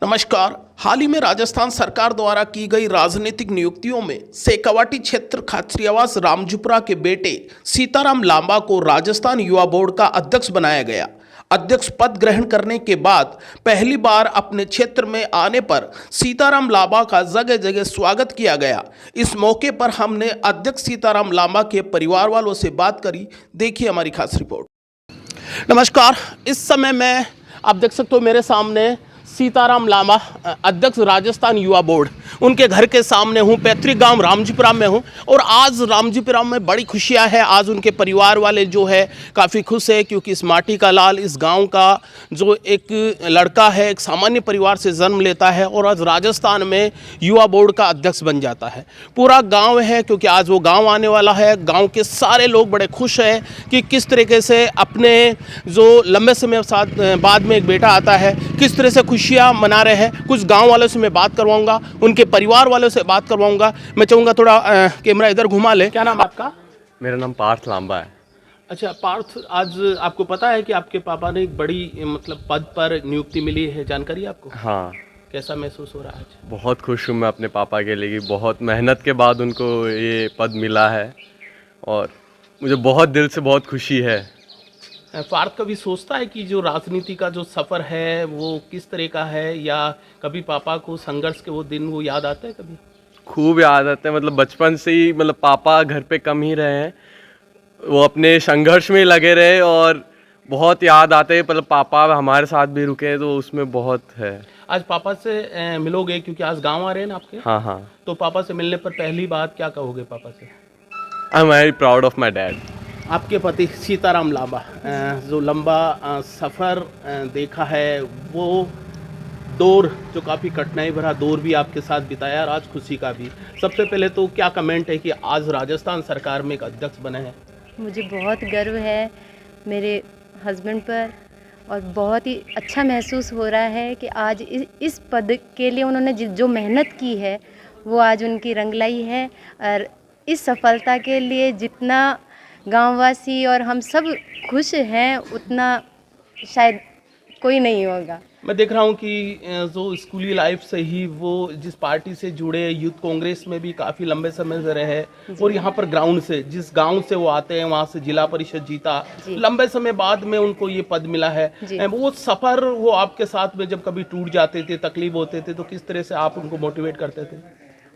नमस्कार। हाल ही में राजस्थान सरकार द्वारा की गई राजनीतिक नियुक्तियों में शेखावाटी क्षेत्र खाचरियावास रामजुपरा के बेटे सीताराम लांबा को राजस्थान युवा बोर्ड का अध्यक्ष बनाया गया। अध्यक्ष पद ग्रहण करने के बाद पहली बार अपने क्षेत्र में आने पर सीताराम लांबा का जगह जगह स्वागत किया गया। इस मौके पर हमने अध्यक्ष सीताराम लांबा के परिवार वालों से बात करी। देखिए हमारी खास रिपोर्ट। नमस्कार। इस समय मैं आप देख सकते हो मेरे सामने सीताराम लांबा, अध्यक्ष राजस्थान युवा बोर्ड, उनके घर के सामने हूँ। पैतृक गांव रामजीपुरा में हूँ और आज रामजीपुरा में बड़ी खुशियाँ है। आज उनके परिवार वाले जो है काफ़ी खुश है क्योंकि इस माटी का लाल, इस गांव का जो एक लड़का है, एक सामान्य परिवार से जन्म लेता है और आज राजस्थान में युवा बोर्ड का अध्यक्ष बन जाता है। पूरा गाँव है क्योंकि आज वो गाँव आने वाला है। गाँव के सारे लोग बड़े खुश हैं कि किस तरीके से अपने जो लंबे समय बाद में एक बेटा आता है, किस तरह से खुशियाँ मना रहे हैं। कुछ गांव वालों से मैं बात करवाऊंगा, उनके परिवार वालों से बात करवाऊंगा। मैं चाहूँगा थोड़ा कैमरा इधर घुमा ले। क्या नाम आपका? मेरा नाम पार्थ लांबा है। अच्छा पार्थ, आज आपको पता है कि आपके पापा ने एक बड़ी पद पर नियुक्ति मिली है, जानकारी है आपको? हाँ। कैसा महसूस हो रहा है आज? बहुत खुश हूँ मैं अपने पापा के लिए कि बहुत मेहनत के बाद उनको ये पद मिला है और मुझे बहुत दिल से बहुत खुशी है। पार्थ कभी सोचता है कि जो राजनीति का जो सफ़र है वो किस तरह का है, या कभी पापा को संघर्ष के वो दिन वो याद आते हैं? कभी खूब याद आते हैं। बचपन से ही पापा घर पे कम ही रहे हैं, वो अपने संघर्ष में लगे रहे और बहुत याद आते हैं। पापा हमारे साथ भी रुके तो उसमें बहुत है। आज पापा से मिलोगे क्योंकि आज गांव आ रहे हैं ना आपके? हाँ हाँ। तो पापा से मिलने पर पहली बात क्या कहोगे पापा से? I am very proud of my dad. आपके पति सीताराम लांबा जो लंबा सफ़र देखा है, वो दौर जो काफ़ी कठिनाई भरा दौर भी आपके साथ बिताया और आज खुशी का भी। सबसे पहले तो क्या कमेंट है कि आज राजस्थान सरकार में एक अध्यक्ष बने हैं? मुझे बहुत गर्व है मेरे हस्बैंड पर और बहुत ही अच्छा महसूस हो रहा है कि आज इस पद के लिए उन्होंने जो मेहनत की है वो आज उनकी रंग लाई है। और इस सफलता के लिए जितना गांववासी और हम सब खुश हैं उतना शायद कोई नहीं होगा। मैं देख रहा हूँ कि जो स्कूली लाइफ से ही वो जिस पार्टी से जुड़े, यूथ कांग्रेस में भी काफ़ी लंबे समय से रहे और यहाँ पर ग्राउंड से, जिस गांव से वो आते हैं वहाँ से जिला परिषद जीता, लंबे समय बाद में उनको ये पद मिला है। वो सफ़र वो आपके साथ में जब कभी टूट जाते थे, तकलीफ होते थे, तो किस तरह से आप उनको मोटिवेट करते थे?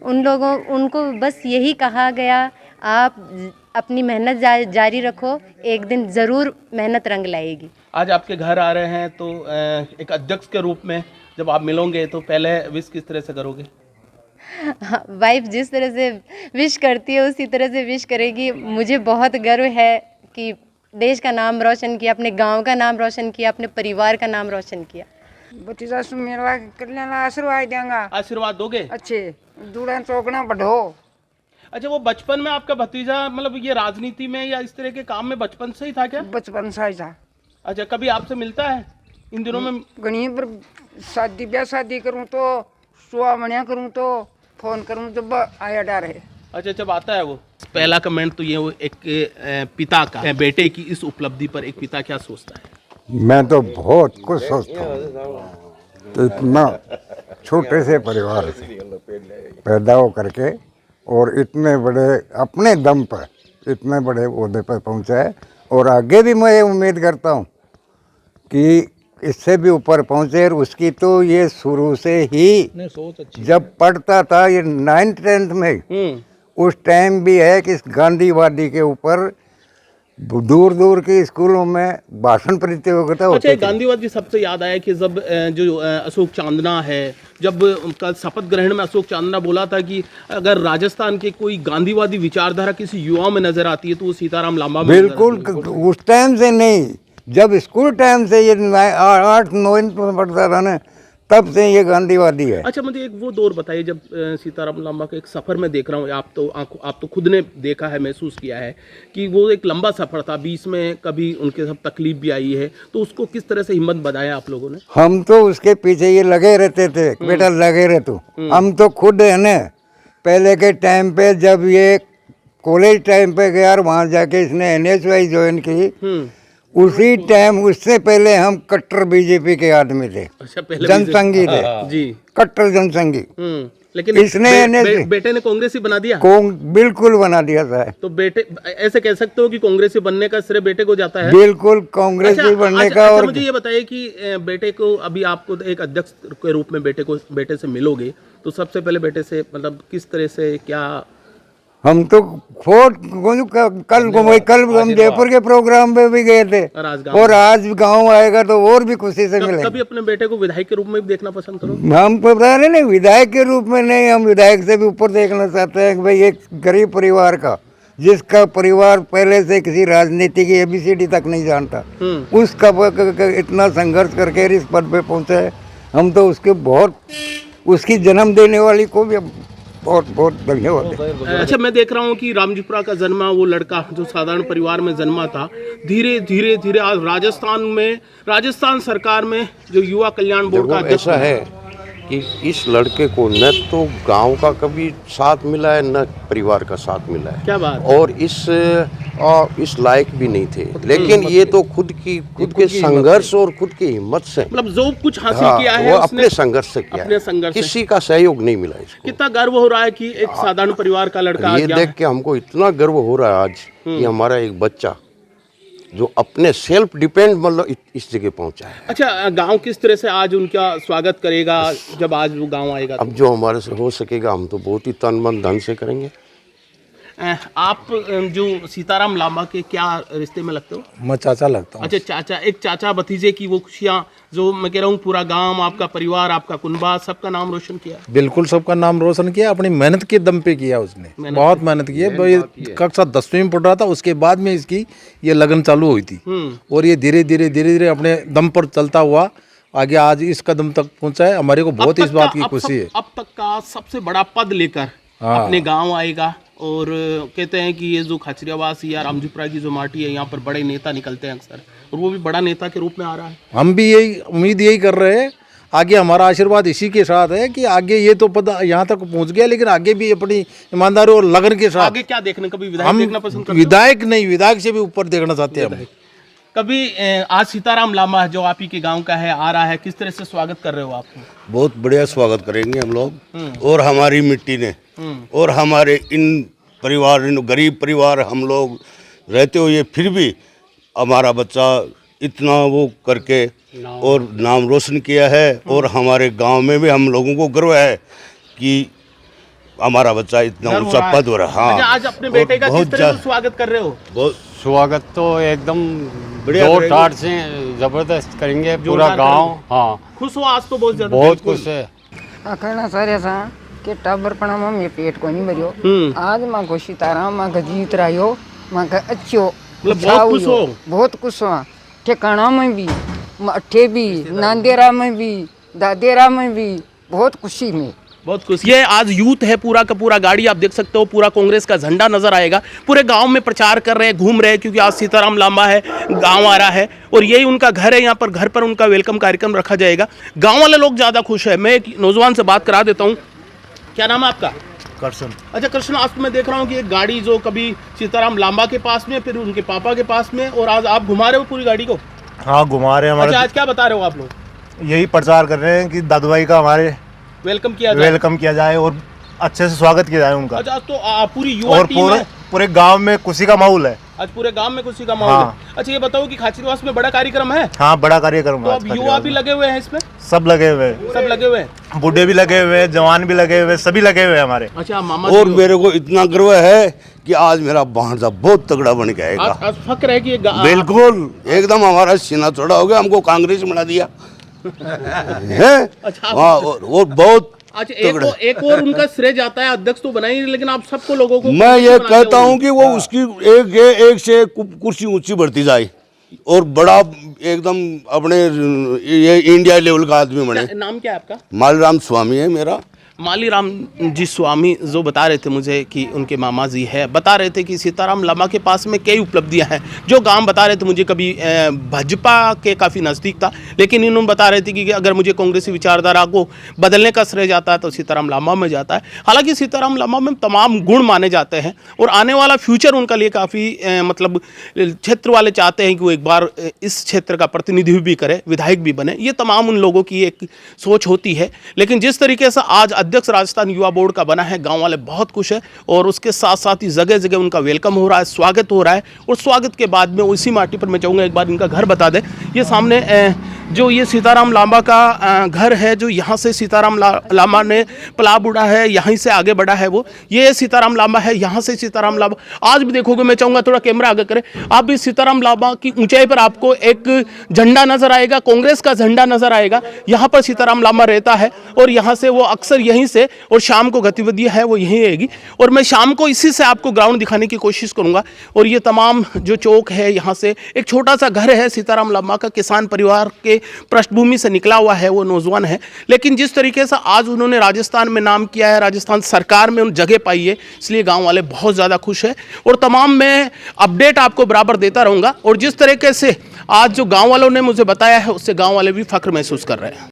उनको बस यही कहा गया, आप अपनी मेहनत जारी रखो, एक दिन ज़रूर मेहनत रंग लाएगी। आज आपके घर आ रहे हैं तो एक अध्यक्ष के रूप में जब आप मिलोगे तो पहले विश किस तरह से करोगे? वाइफ जिस तरह से विश करती है उसी तरह से विश करेगी। मुझे बहुत गर्व है कि देश का नाम रोशन किया, अपने गांव का नाम रोशन किया, अपने परिवार का नाम रोशन किया। भतीजा मेरा कल्याण आशीर्वाद देंगे। आशीर्वाद दोगे? अच्छे दूल्हा चौकना बढ़ो। अच्छा, वो बचपन में आपका भतीजा ये राजनीति में या इस तरह के काम में बचपन से ही था क्या? बचपन से ही था। अच्छा, कभी आपसे मिलता है इन दिनों में? गणी पर शादी ब्याह शादी करूं तो सुहा मनिया करूं तो फोन करूं जब आया डर है। अच्छा, जब आता है वो। पहला कमेंट तो ये एक पिता का, बेटे की इस उपलब्धि पर एक पिता क्या सोचता है? मैं तो बहुत कुछ सोचता हूँ। तो इतना छोटे से परिवार से पैदा हो करके और इतने बड़े अपने दम पर इतने बड़े ओहदे पर पहुँचा है और आगे भी मैं उम्मीद करता हूँ कि इससे भी ऊपर पहुँचे। और उसकी तो ये शुरू से ही जब पढ़ता था ये 9th-10th में, उस टाइम भी है कि गांधीवादी के ऊपर दूर दूर के स्कूलों में भाषण प्रतियोगिता होती थी। गांधीवादी सबसे याद आया कि जब जो अशोक चांदना है, जब उनका शपथ ग्रहण में अशोक चांदना बोला था कि अगर राजस्थान के कोई गांधीवादी विचारधारा किसी युवा में नजर आती है तो वो सीताराम लांबा में। बिल्कुल, उस टाइम से नहीं, जब स्कूल टाइम से ये 8-9 में पढ़ता था ना, तब से ये गांधीवादी है। अच्छा, मुझे एक वो दौर बताइए जब सीताराम लांबा के एक सफ़र में देख रहा हूँ, आप तो खुद ने देखा है, महसूस किया है कि वो एक लंबा सफ़र था, बीच में कभी उनके सब तकलीफ भी आई है, तो उसको किस तरह से हिम्मत बनाया आप लोगों ने? हम तो उसके पीछे ये लगे रहते थे, बेटा लगे रहे तो। हम तो खुद है ना, पहले के टाइम पे जब ये कॉलेज टाइम पे गया और वहाँ जाके इसने NSY ज्वाइन की, उसी टाइम उससे पहले हम कट्टर बीजेपी के आदमी थे, अच्छा, पहले जनसंघी थे, जी। कट्टर जनसंघी। लेकिन इसने बेटे ने कांग्रेस ही बना दिया। बिल्कुल बना दिया था। तो बेटे ऐसे कह सकते हो कि कांग्रेसी बनने का श्रेय बेटे को जाता है। बिल्कुल कांग्रेसी बनने का। और मुझे ये बताइए कि बेटे को अभी आपको एक अध्यक्ष के रूप में बेटे से मिलोगे तो सबसे पहले बेटे से मतलब किस तरह से क्या? हम तो कल हम जयपुर के प्रोग्राम में भी गए थे और आज गांव आएगा तो और भी खुशी से मिलेगा। कभी अपने बेटे को विधायक के रूप में भी देखना पसंद करो? हम बता रहे नहीं, विधायक के रूप में नहीं, हम विधायक से भी ऊपर देखना चाहते हैं कि भाई एक गरीब परिवार का, जिसका परिवार पहले से किसी राजनीति की ABCD तक नहीं जानता, उसका इतना संघर्ष करके इस पद पे पहुंचा है। हम तो उसकी जन्म देने वाली को भी बहुत बहुत धन्यवाद। अच्छा, मैं देख रहा हूँ कि रामजुपरा का जन्मा वो लड़का जो साधारण परिवार में जन्मा था, धीरे धीरे आज राजस्थान सरकार में जो युवा कल्याण बोर्ड का अध्यक्ष है कि इस लड़के को न तो गांव का कभी साथ मिला है न परिवार का साथ मिला है। क्या बात। और इस लायक भी नहीं थे, लेकिन ये तो खुद के संघर्ष और खुद की हिम्मत से, मतलब जो कुछ हासिल किया है वो अपने संघर्ष से किया है, किसी का सहयोग नहीं मिला इसको। कितना गर्व हो रहा है कि एक साधारण परिवार का लड़का ये देख के हमको इतना गर्व हो रहा है आज कि हमारा एक बच्चा जो अपने सेल्फ डिपेंड मतलब इस जगह पहुंचा है। अच्छा, गांव किस तरह से आज उनका स्वागत करेगा जब आज वो गांव आएगा? अब जो हमारे से हो सकेगा हम तो बहुत ही तन मन धन से करेंगे। आप जो सीताराम लांबा के क्या रिश्ते में लगते हो? मैं चाचा लगता हूँ। अच्छा, चाचा, एक चाचा भतीजे की वो खुशियाँ जो मैं कह रहा हूँ, पूरा गांव, आपका परिवार, आपका कुनबा, सबका नाम रोशन किया। बिल्कुल सबका नाम रोशन किया, अपनी मेहनत के दम पे किया उसने, बहुत मेहनत की है। भाई कक्षा 10वीं में पढ़ रहा था, उसके बाद में इसकी ये लगन चालू हुई थी और ये धीरे धीरे अपने दम पर चलता हुआ आगे आज इस कदम तक पहुंचा है। हमारे को बहुत इस बात की खुशी है। अब तक का सबसे बड़ा पद लेकर अपने गाँव आएगा और कहते हैं कि ये जो खाचरियावास या रामजुपरा की जो माटी है, यहाँ पर बड़े नेता निकलते हैं अक्सर, और वो भी बड़ा नेता के रूप में आ रहा है। हम भी यही उम्मीद कर रहे हैं। आगे हमारा आशीर्वाद इसी के साथ है कि आगे ये तो पद यहाँ तक पहुँच गया, लेकिन आगे भी अपनी ईमानदारी और लगन के साथ आगे क्या देखने, कभी विधायक देखना पसंद करते हो? विधायक नहीं, विधायक से भी ऊपर देखना चाहते हैं हम। कभी आज सीताराम लांबा जो आप ही के गांव का है आ रहा है, किस तरह से स्वागत कर रहे हो आप? बहुत बढ़िया स्वागत करेंगे हम लोग, और हमारी मिट्टी ने और हमारे इन परिवार, इन गरीब परिवार हम लोग रहते हुए फिर भी हमारा बच्चा इतना वो करके और नाम रोशन किया है। और हमारे गांव में भी हम लोगों को गर्व है कि हमारा बच्चा इतना ऊंचा पद हो रहा है। हाँ, आज अपने बेटे का किस तरह से स्वागत कर रहे हो? बहुत स्वागत तो एकदम दो ठाट से जबरदस्त करेंगे पूरा गांव। हाँ, खुश हो आज तो? बहुत खुश है। कहना सर ऐसा कि टाबर पड़ा में पेट को नहीं भरियो, आज माँ को सीताराम माँ का जीत रहा माँ का अच्छो, बहुत खुश हो? बहुत खुश हो। ठिकाना में भी, अठे भी, नांदेरा में भी, दादेरा में भी बहुत खुशी में, बहुत खुशी। ये आज यूथ है पूरा का पूरा, गाड़ी आप देख सकते हो, पूरा कांग्रेस का झंडा नजर आएगा, पूरे गांव में प्रचार कर रहे हैं, घूम रहे हैं, क्योंकि आज सीताराम लांबा है, गांव आ रहा है और यही उनका घर है। यहाँ पर घर पर उनका वेलकम कार्यक्रम रखा जाएगा। गांव वाले लोग ज्यादा खुश है। मैं एक नौजवान से बात करा देता हूँ। क्या नाम है आपका? कृष्ण। अच्छा कृष्ण, आज तो मैं देख रहा हूँ कि एक गाड़ी जो कभी सीताराम लांबा के पास में, फिर उनके पापा के पास में, और आज आप घुमा रहे हो पूरी गाड़ी को? हाँ, घुमा रहे हैं। अच्छा, आज क्या बता रहे हो आप लोग? यही प्रचार कर रहे हैं कि दादू भाई का हमारे वेलकम किया जाए और अच्छे से स्वागत किया जाए उनका। अच्छा, तो पूरी युवा टीम है, पूरे गांव में खुशी का माहौल है। आज पूरे गांव में खुशी का माहौल है। अच्छा, ये बताओ कि खाचरियावास में बड़ा कार्यक्रम है? हाँ, बड़ा कार्यक्रम तो अब युवा भी लगे हुए हैं इसमें? सब लगे हुए हैं, सब लगे हुए हैं, बूढ़े भी लगे हुए हैं, जवान भी लगे हुए हैं, सभी लगे हुए हैं हमारे। अच्छा मामा, और मेरे को इतना गर्व है कि आज मेरा भांजा बहुत तगड़ा बन गया। आज फक्र है कि बिल्कुल एकदम हमारा सीना चौड़ा हो गया, हमको कांग्रेस बना दिया है। अच्छा, और बहुत अच्छा, एक और उनका श्रेय जाता है, अध्यक्ष तो बना ही नहीं, लेकिन आप सबको लोगों को मैं ये कहता हूँ कि वो उसकी एक से एक कुर्सी ऊंची बढ़ती जाए और बड़ा एकदम अपने ये इंडिया लेवल का आदमी बने। नाम क्या है आपका? मालराम स्वामी है मेरा। माली राम जी स्वामी जो बता रहे थे मुझे कि उनके मामा जी है, बता रहे थे कि सीताराम लांबा के पास में कई उपलब्धियां हैं। जो गांव बता रहे थे मुझे, कभी भाजपा के काफ़ी नज़दीक था, लेकिन इन्होंने बता रहे थे कि अगर मुझे कांग्रेसी विचारधारा को बदलने का श्रेय जाता है तो सीताराम लांबा में जाता है। हालांकि सीताराम लांबा में तमाम गुण माने जाते हैं और आने वाला फ्यूचर उनका लिए काफ़ी मतलब क्षेत्र वाले चाहते हैं कि वो एक बार इस क्षेत्र का प्रतिनिधि भी करे, विधायक भी बने। ये तमाम उन लोगों की एक सोच होती है। लेकिन जिस तरीके से आज अध्यक्ष राजस्थान युवा बोर्ड का बना है, गांव वाले बहुत खुश है और उसके साथ साथ ही जगह जगह उनका वेलकम हो रहा है, स्वागत हो रहा है। और स्वागत के बाद में उसी माटी पर मैं चाहूँगा एक बार इनका घर बता दें। ये सामने जो ये सीताराम लांबा का घर है, जो यहाँ से सीताराम लांबा ने पला बुड़ा है, यहीं से आगे बढ़ा है वो, ये सीताराम लांबा है। यहाँ से सीताराम लांबा आज भी देखोगे, मैं चाहूँगा थोड़ा कैमरा आगे करें आप भी, सीताराम लांबा की ऊंचाई पर आपको एक झंडा नजर आएगा, कांग्रेस का झंडा नजर आएगा। यहाँ पर सीताराम लांबा रहता है और यहाँ से वो अक्सर यहीं से, और शाम को गतिविधियाँ है वो यहीं रहेगी। और मैं शाम को इसी से आपको ग्राउंड दिखाने की कोशिश करूँगा। और ये तमाम जो चौक है, यहाँ से एक छोटा सा घर है सीताराम लांबा का, किसान परिवार के पृष्ठभूमि से निकला हुआ है, वो नौजवान है। लेकिन जिस तरीके से आज उन्होंने राजस्थान में नाम किया है, राजस्थान सरकार में उन जगह पाई है, इसलिए गांव वाले बहुत ज़्यादा खुश है। और तमाम मैं अपडेट आपको बराबर देता रहूँगा। और जिस तरीके से आज जो गांव वालों ने मुझे बताया है, उससे गांव वाले भी फख्र महसूस कर रहे हैं।